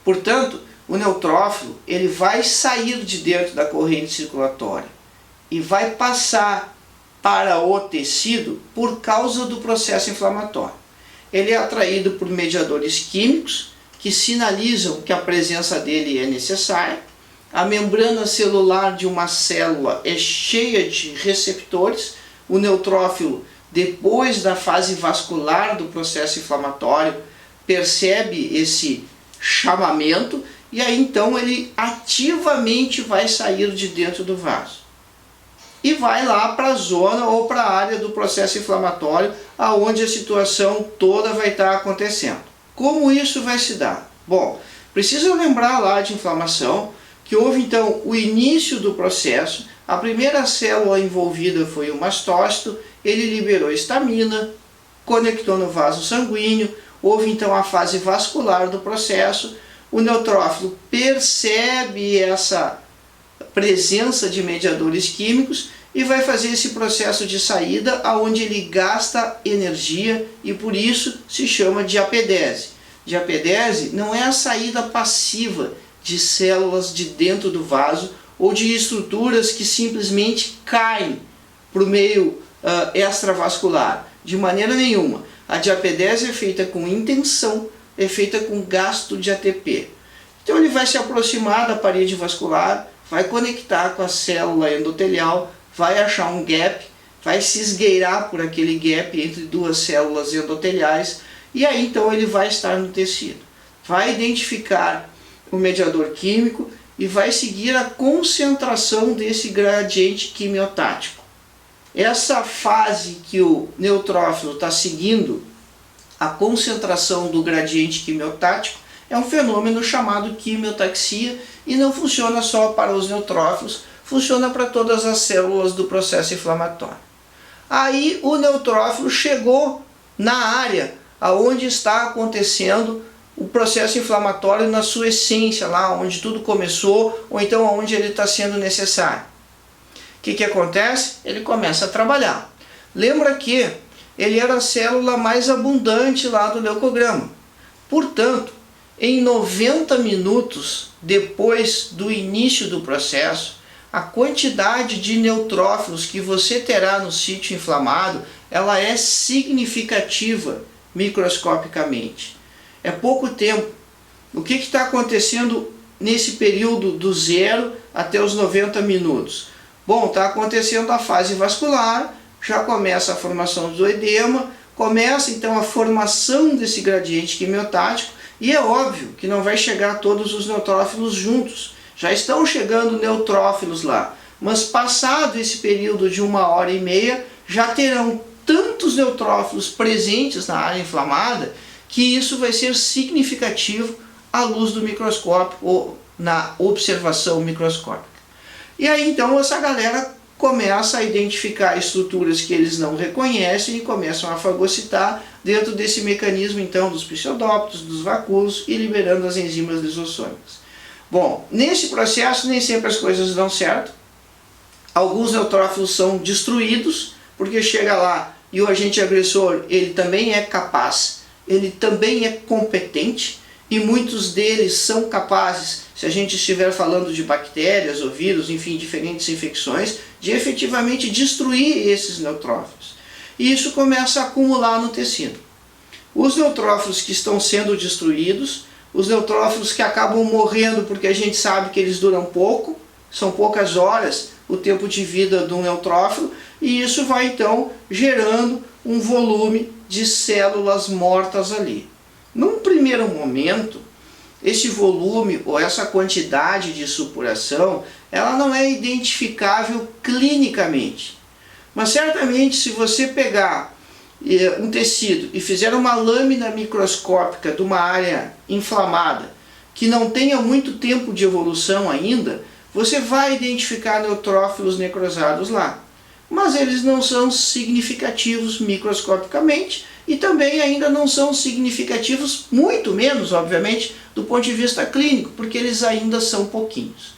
Portanto, o neutrófilo ele vai sair de dentro da corrente circulatória e vai passar para o tecido por causa do processo inflamatório. Ele é atraído por mediadores químicos que sinalizam que a presença dele é necessária. A membrana celular de uma célula é cheia de receptores. O neutrófilo, depois da fase vascular do processo inflamatório, percebe esse chamamento e aí então ele ativamente vai sair de dentro do vaso e vai lá para a zona ou para a área do processo inflamatório, aonde a situação toda vai estar acontecendo. Como isso vai se dar? Bom, precisa lembrar lá de inflamação que houve então o início do processo. A primeira célula envolvida foi o mastócito, ele liberou histamina, conectou no vaso sanguíneo, houve então a fase vascular do processo, o neutrófilo percebe essa presença de mediadores químicos e vai fazer esse processo de saída aonde ele gasta energia e por isso se chama diapedese. Diapedese não é a saída passiva de células de dentro do vaso ou de estruturas que simplesmente caem para o meio extravascular. De maneira nenhuma. A diapedese é feita com intenção, é feita com gasto de ATP. Então ele vai se aproximar da parede vascular, vai conectar com a célula endotelial, vai achar um gap, vai se esgueirar por aquele gap entre duas células endoteliais e aí então ele vai estar no tecido. Vai identificar o mediador químico e vai seguir a concentração desse gradiente quimiotático. Essa fase que o neutrófilo está seguindo, a concentração do gradiente quimiotático, é um fenômeno chamado quimiotaxia e não funciona só para os neutrófilos, funciona para todas as células do processo inflamatório. Aí o neutrófilo chegou na área onde está acontecendo o processo inflamatório na sua essência, lá onde tudo começou, ou então onde ele está sendo necessário. O que acontece? Ele começa a trabalhar. Lembra que ele era a célula mais abundante lá do leucograma. Portanto, em 90 minutos depois do início do processo, a quantidade de neutrófilos que você terá no sítio inflamado, ela é significativa microscopicamente. É pouco tempo. O que está acontecendo nesse período do 0 até os 90 minutos? Bom, está acontecendo a fase vascular, já começa a formação do edema, começa então a formação desse gradiente quimiotático e é óbvio que não vai chegar todos os neutrófilos juntos. Já estão chegando neutrófilos lá, mas passado esse período de 1h30, já terão tantos neutrófilos presentes na área inflamada que isso vai ser significativo à luz do microscópio ou na observação microscópica. E aí então essa galera começa a identificar estruturas que eles não reconhecem e começam a fagocitar dentro desse mecanismo então dos pseudófitos, dos vacúolos e liberando as enzimas lisossômicas. Bom, nesse processo nem sempre as coisas dão certo. Alguns neutrófilos são destruídos porque chega lá e o agente agressor ele também é capaz, ele também é competente e muitos deles são capazes, se a gente estiver falando de bactérias ou vírus, enfim, diferentes infecções, de efetivamente destruir esses neutrófilos. E isso começa a acumular no tecido. Os neutrófilos que estão sendo destruídos, os neutrófilos que acabam morrendo porque a gente sabe que eles duram pouco, são poucas horas o tempo de vida do neutrófilo, e isso vai então gerando um volume de células mortas ali. Num primeiro momento, esse volume ou essa quantidade de supuração, ela não é identificável clinicamente. Mas certamente se você pegar um tecido e fizer uma lâmina microscópica de uma área inflamada, que não tenha muito tempo de evolução ainda, você vai identificar neutrófilos necrosados lá. Mas eles não são significativos microscopicamente e também ainda não são significativos, muito menos, obviamente, do ponto de vista clínico, porque eles ainda são pouquinhos.